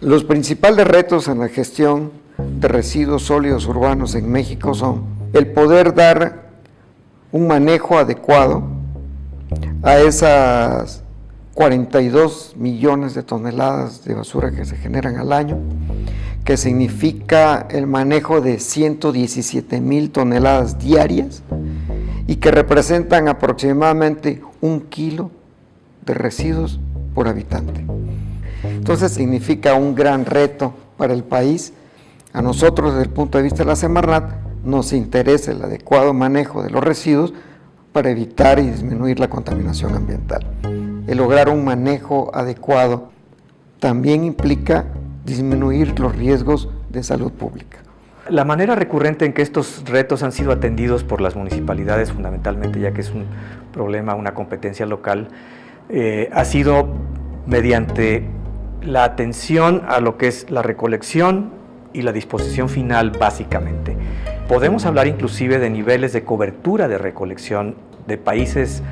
Los principales retos en la gestión de residuos sólidos urbanos en México son el poder dar un manejo adecuado a esas 42 millones de toneladas de basura que se generan al año, que significa el manejo de 117,000 toneladas diarias y que representan aproximadamente 1 kilo de residuos por habitante. Entonces significa un gran reto para el país. A nosotros, desde el punto de vista de la Semarnat, nos interesa el adecuado manejo de los residuos para evitar y disminuir la contaminación ambiental. El lograr un manejo adecuado también implica disminuir los riesgos de salud pública. La manera recurrente en que estos retos han sido atendidos por las municipalidades, fundamentalmente, ya que es un problema, una competencia local, ha sido mediante la atención a lo que es la recolección y la disposición final, básicamente. Podemos hablar inclusive de niveles de cobertura de recolección de países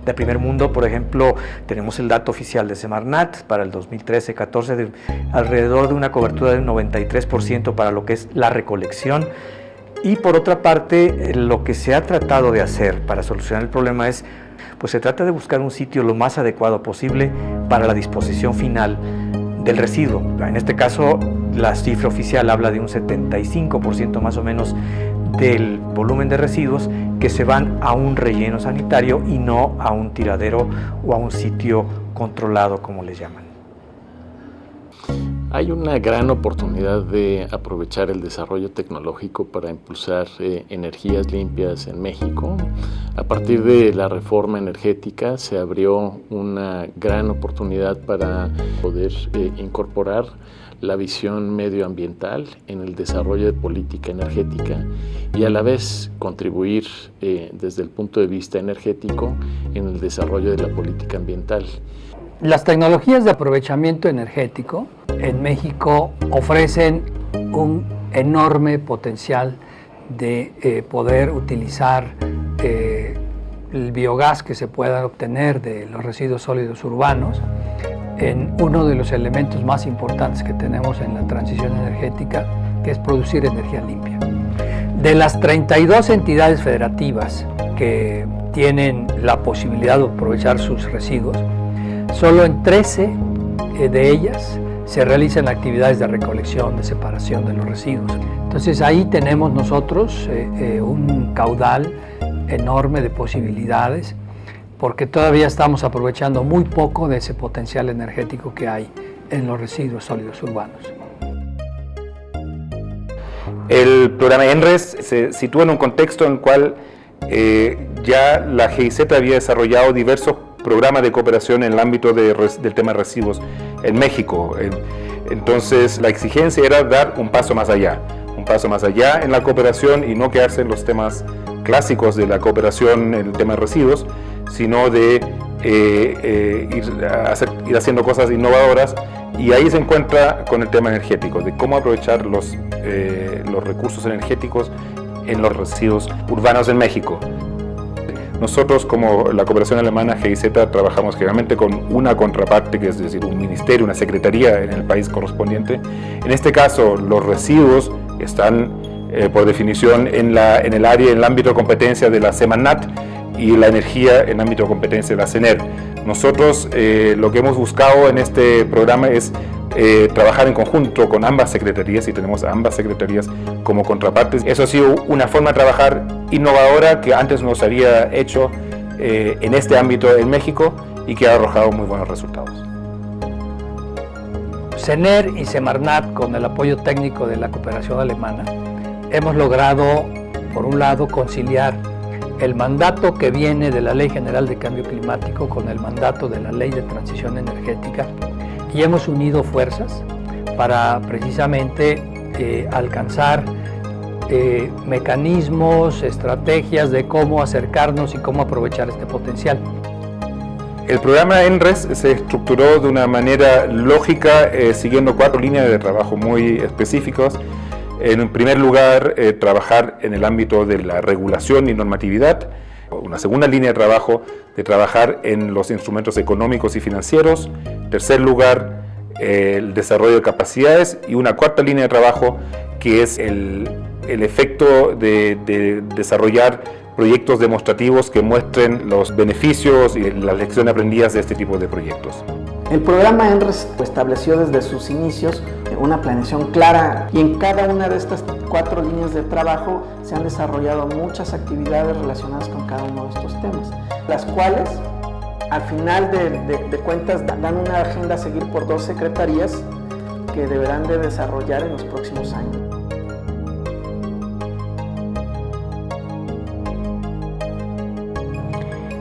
de primer mundo. Por ejemplo, tenemos el dato oficial de Semarnat para el 2013-14 de alrededor de una cobertura del 93% para lo que es la recolección. Y por otra parte, lo que se ha tratado de hacer para solucionar el problema es, pues se trata de buscar un sitio lo más adecuado posible para la disposición final del residuo. En este caso, la cifra oficial habla de un 75% más o menos del volumen de residuos que se van a un relleno sanitario y no a un tiradero o a un sitio controlado, como les llaman. Hay una gran oportunidad de aprovechar el desarrollo tecnológico para impulsar energías limpias en México. A partir de la reforma energética se abrió una gran oportunidad para poder incorporar la visión medioambiental en el desarrollo de política energética y a la vez contribuir desde el punto de vista energético en el desarrollo de la política ambiental. Las tecnologías de aprovechamiento energético en México ofrecen un enorme potencial de poder utilizar el biogás que se pueda obtener de los residuos sólidos urbanos en uno de los elementos más importantes que tenemos en la transición energética, que es producir energía limpia. De las 32 entidades federativas que tienen la posibilidad de aprovechar sus residuos, solo en 13 de ellas se realizan actividades de recolección, de separación de los residuos. Entonces ahí tenemos nosotros un caudal enorme de posibilidades, porque todavía estamos aprovechando muy poco de ese potencial energético que hay en los residuos sólidos urbanos. El programa ENRES se sitúa en un contexto en el cual ya la GIZ había desarrollado diversos programas de cooperación en el ámbito del tema de residuos en México. Entonces la exigencia era dar un paso más allá, un paso más allá en la cooperación y no quedarse en los temas clásicos de la cooperación en el tema de residuos, sino de ir haciendo cosas innovadoras, y ahí se encuentra con el tema energético, de cómo aprovechar los recursos energéticos en los residuos urbanos en México. Nosotros, como la cooperación alemana GIZ, trabajamos generalmente con una contraparte, que es decir, un ministerio, una secretaría en el país correspondiente. En este caso, los residuos están, por definición, en el área, en el ámbito de competencia de la Semarnat, y la energía en ámbito de competencia de la CENER. Nosotros lo que hemos buscado en este programa es trabajar en conjunto con ambas secretarías, y tenemos a ambas secretarías como contrapartes. Eso ha sido una forma de trabajar innovadora que antes no se había hecho en este ámbito en México y que ha arrojado muy buenos resultados. CENER y Semarnat, con el apoyo técnico de la cooperación alemana, hemos logrado, por un lado, conciliar el mandato que viene de la Ley General de Cambio Climático con el mandato de la Ley de Transición Energética, y hemos unido fuerzas para precisamente alcanzar mecanismos, estrategias de cómo acercarnos y cómo aprovechar este potencial. El programa ENRES se estructuró de una manera lógica, siguiendo 4 líneas de trabajo muy específicas. En primer lugar, trabajar en el ámbito de la regulación y normatividad. Una segunda línea de trabajo, de trabajar en los instrumentos económicos y financieros. En tercer lugar, el desarrollo de capacidades. Y una cuarta línea de trabajo, que es el efecto de desarrollar proyectos demostrativos que muestren los beneficios y las lecciones aprendidas de este tipo de proyectos. El programa ENRES estableció desde sus inicios una planeación clara, y en cada una de estas 4 líneas de trabajo se han desarrollado muchas actividades relacionadas con cada uno de estos temas, las cuales al final de cuentas dan una agenda a seguir por 2 secretarías que deberán de desarrollar en los próximos años.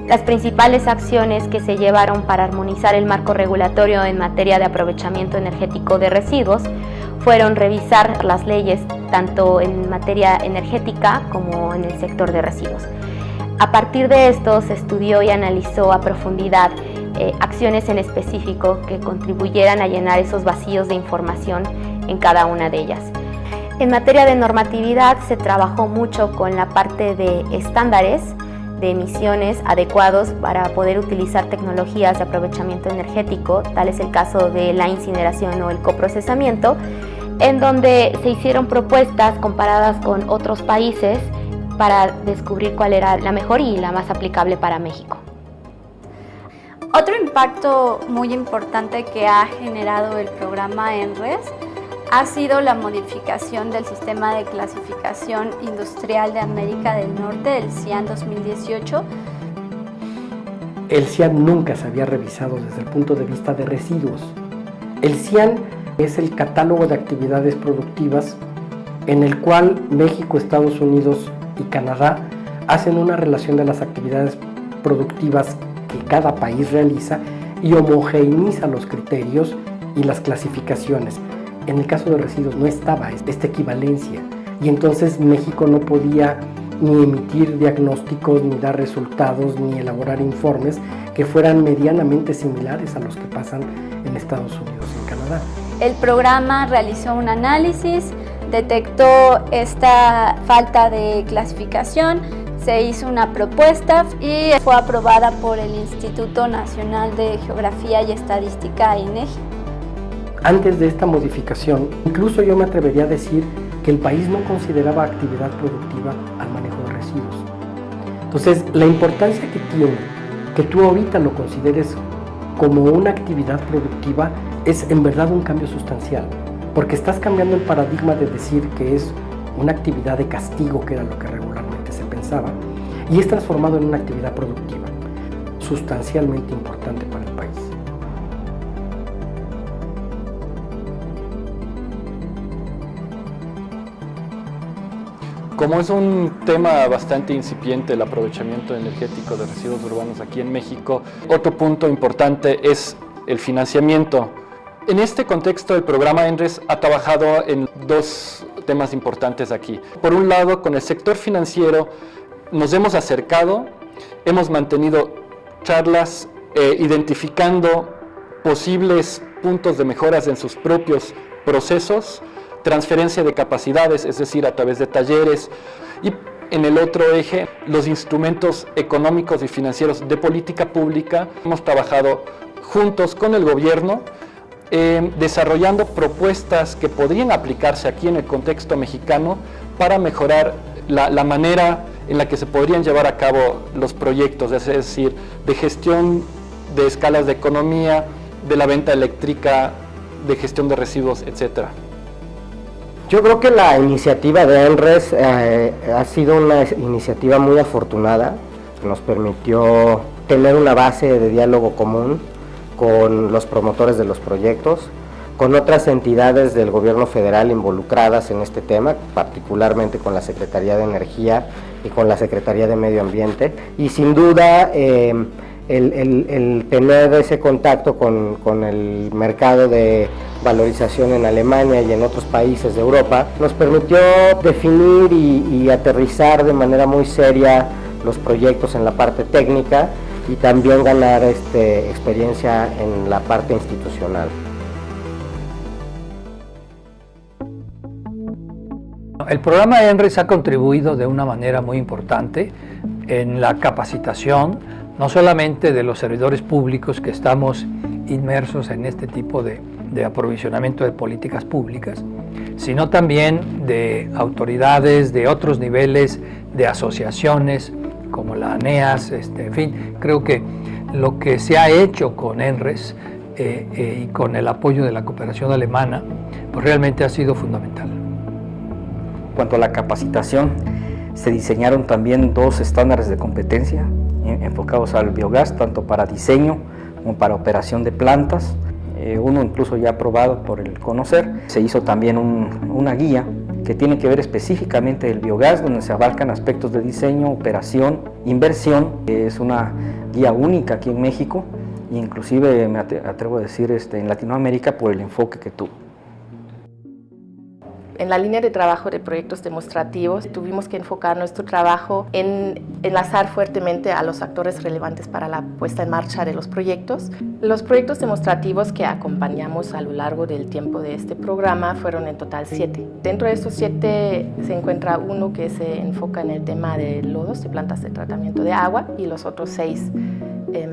Las principales acciones que se llevaron para armonizar el marco regulatorio en materia de aprovechamiento energético de residuos fueron revisar las leyes tanto en materia energética como en el sector de residuos. A partir de esto se estudió y analizó a profundidad acciones en específico que contribuyeran a llenar esos vacíos de información en cada una de ellas. En materia de normatividad se trabajó mucho con la parte de estándares de emisiones adecuados para poder utilizar tecnologías de aprovechamiento energético, tal es el caso de la incineración o el coprocesamiento, en donde se hicieron propuestas comparadas con otros países para descubrir cuál era la mejor y la más aplicable para México. Otro impacto muy importante que ha generado el programa ENRES ha sido la modificación del sistema de clasificación industrial de América del Norte, el CIAN 2018. El CIAN nunca se había revisado desde el punto de vista de residuos. El CIAN es el catálogo de actividades productivas en el cual México, Estados Unidos y Canadá hacen una relación de las actividades productivas que cada país realiza y homogeneiza los criterios y las clasificaciones. En el caso de residuos no estaba esta equivalencia, y entonces México no podía ni emitir diagnósticos, ni dar resultados, ni elaborar informes que fueran medianamente similares a los que pasan en Estados Unidos y en Canadá. El programa realizó un análisis, detectó esta falta de clasificación, se hizo una propuesta y fue aprobada por el Instituto Nacional de Geografía y Estadística, INEGI. Antes de esta modificación, incluso yo me atrevería a decir que el país no consideraba actividad productiva al manejo de residuos. Entonces, la importancia que tiene que tú ahorita lo consideres como una actividad productiva es en verdad un cambio sustancial, porque estás cambiando el paradigma de decir que es una actividad de castigo, que era lo que regularmente se pensaba, y es transformado en una actividad productiva, sustancialmente importante para el país. Como es un tema bastante incipiente el aprovechamiento energético de residuos urbanos aquí en México, otro punto importante es el financiamiento. En este contexto, el programa ENRES ha trabajado en 2 temas importantes aquí. Por un lado, con el sector financiero nos hemos acercado, hemos mantenido charlas identificando posibles puntos de mejoras en sus propios procesos, transferencia de capacidades, es decir, a través de talleres, y en el otro eje, los instrumentos económicos y financieros de política pública. Hemos trabajado juntos con el gobierno, desarrollando propuestas que podrían aplicarse aquí en el contexto mexicano para mejorar la manera en la que se podrían llevar a cabo los proyectos, es decir, de gestión de escalas de economía, de la venta eléctrica, de gestión de residuos, etcétera. Yo creo que la iniciativa de ENRES ha sido una iniciativa muy afortunada, que nos permitió tener una base de diálogo común con los promotores de los proyectos, con otras entidades del gobierno federal involucradas en este tema, particularmente con la Secretaría de Energía y con la Secretaría de Medio Ambiente, y sin duda el tener ese contacto con el mercado de valorización en Alemania y en otros países de Europa nos permitió definir y aterrizar de manera muy seria los proyectos en la parte técnica y también ganar experiencia en la parte institucional. El programa ENRES ha contribuido de una manera muy importante en la capacitación, no solamente de los servidores públicos que estamos inmersos en este tipo de aprovisionamiento de políticas públicas, sino también de autoridades de otros niveles, de asociaciones como la ANEAS, en fin, creo que lo que se ha hecho con ENRES y con el apoyo de la cooperación alemana, pues realmente ha sido fundamental. En cuanto a la capacitación, se diseñaron también 2 estándares de competencia enfocados al biogás, tanto para diseño como para operación de plantas, uno incluso ya aprobado por el CONOCER. Se hizo también una guía que tiene que ver específicamente del biogás, donde se abarcan aspectos de diseño, operación, inversión. Es una guía única aquí en México, e inclusive me atrevo a decir en Latinoamérica por el enfoque que tuvo. En la línea de trabajo de proyectos demostrativos tuvimos que enfocar nuestro trabajo en enlazar fuertemente a los actores relevantes para la puesta en marcha de los proyectos. Los proyectos demostrativos que acompañamos a lo largo del tiempo de este programa fueron en total 7. Dentro de estos 7 se encuentra uno que se enfoca en el tema de lodos de plantas de tratamiento de agua y los otros 6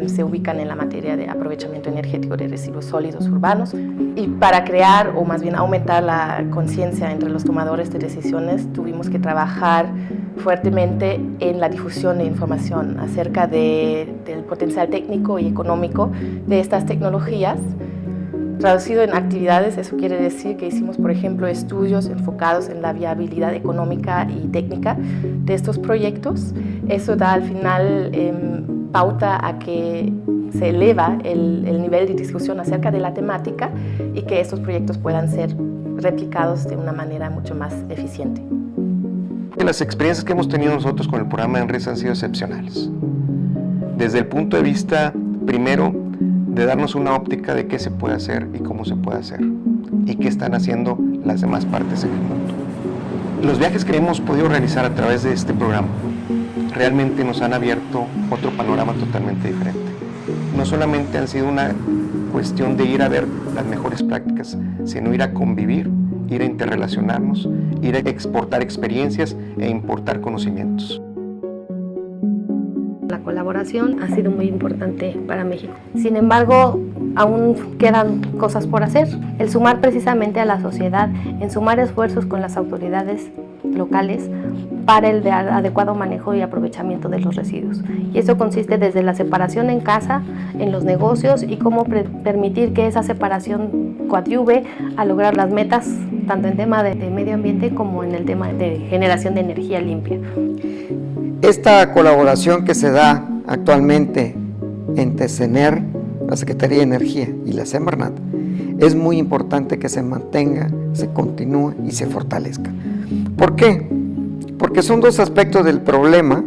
se ubican en la materia de aprovechamiento energético de residuos sólidos urbanos. Y para crear o más bien aumentar la conciencia entre los tomadores de decisiones tuvimos que trabajar fuertemente en la difusión de información acerca del potencial técnico y económico de estas tecnologías. Traducido en actividades, eso quiere decir que hicimos, por ejemplo, estudios enfocados en la viabilidad económica y técnica de estos proyectos. Eso da al final pauta a que se eleva el nivel de discusión acerca de la temática y que estos proyectos puedan ser replicados de una manera mucho más eficiente. Las experiencias que hemos tenido nosotros con el programa ENRES han sido excepcionales. Desde el punto de vista, primero, de darnos una óptica de qué se puede hacer y cómo se puede hacer y qué están haciendo las demás partes en el mundo. Los viajes que hemos podido realizar a través de este programa realmente nos han abierto otro panorama totalmente diferente. No solamente han sido una cuestión de ir a ver las mejores prácticas, sino ir a convivir, ir a interrelacionarnos, ir a exportar experiencias e importar conocimientos. La colaboración ha sido muy importante para México. Sin embargo, aún quedan cosas por hacer. El sumar precisamente a la sociedad, en sumar esfuerzos con las autoridades locales para el adecuado manejo y aprovechamiento de los residuos. Y eso consiste desde la separación en casa, en los negocios y cómo permitir que esa separación coadyuve a lograr las metas, tanto en tema de medio ambiente como en el tema de generación de energía limpia. Esta colaboración que se da actualmente entre CENER, la Secretaría de Energía y la Semarnat, es muy importante que se mantenga, se continúe y se fortalezca. ¿Por qué? Porque son 2 aspectos del problema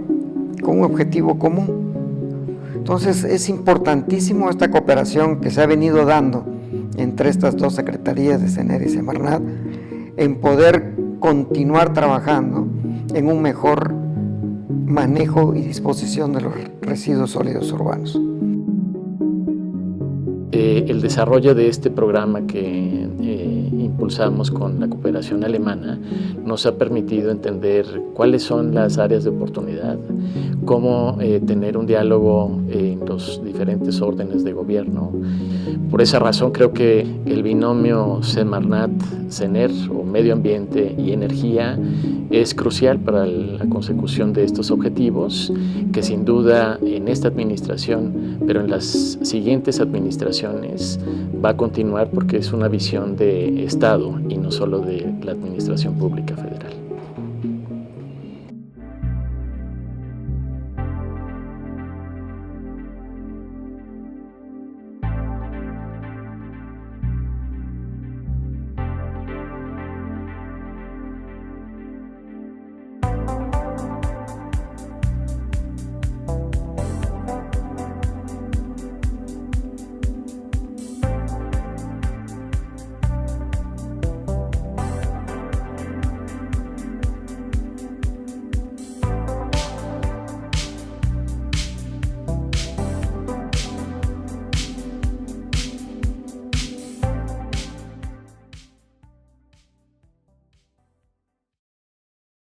con un objetivo común. Entonces es importantísimo esta cooperación que se ha venido dando entre estas 2 secretarías de CENER y Semarnat en poder continuar trabajando en un mejor manejo y disposición de los residuos sólidos urbanos. El desarrollo de este programa que impulsamos con la cooperación alemana nos ha permitido entender cuáles son las áreas de oportunidad, cómo tener un diálogo en los diferentes órdenes de gobierno. Por esa razón creo que el binomio Semarnat-Sener, o medio ambiente y energía, es crucial para la consecución de estos objetivos, que sin duda en esta administración, pero en las siguientes administraciones va a continuar, porque es una visión de Estado y no solo de la administración pública federal.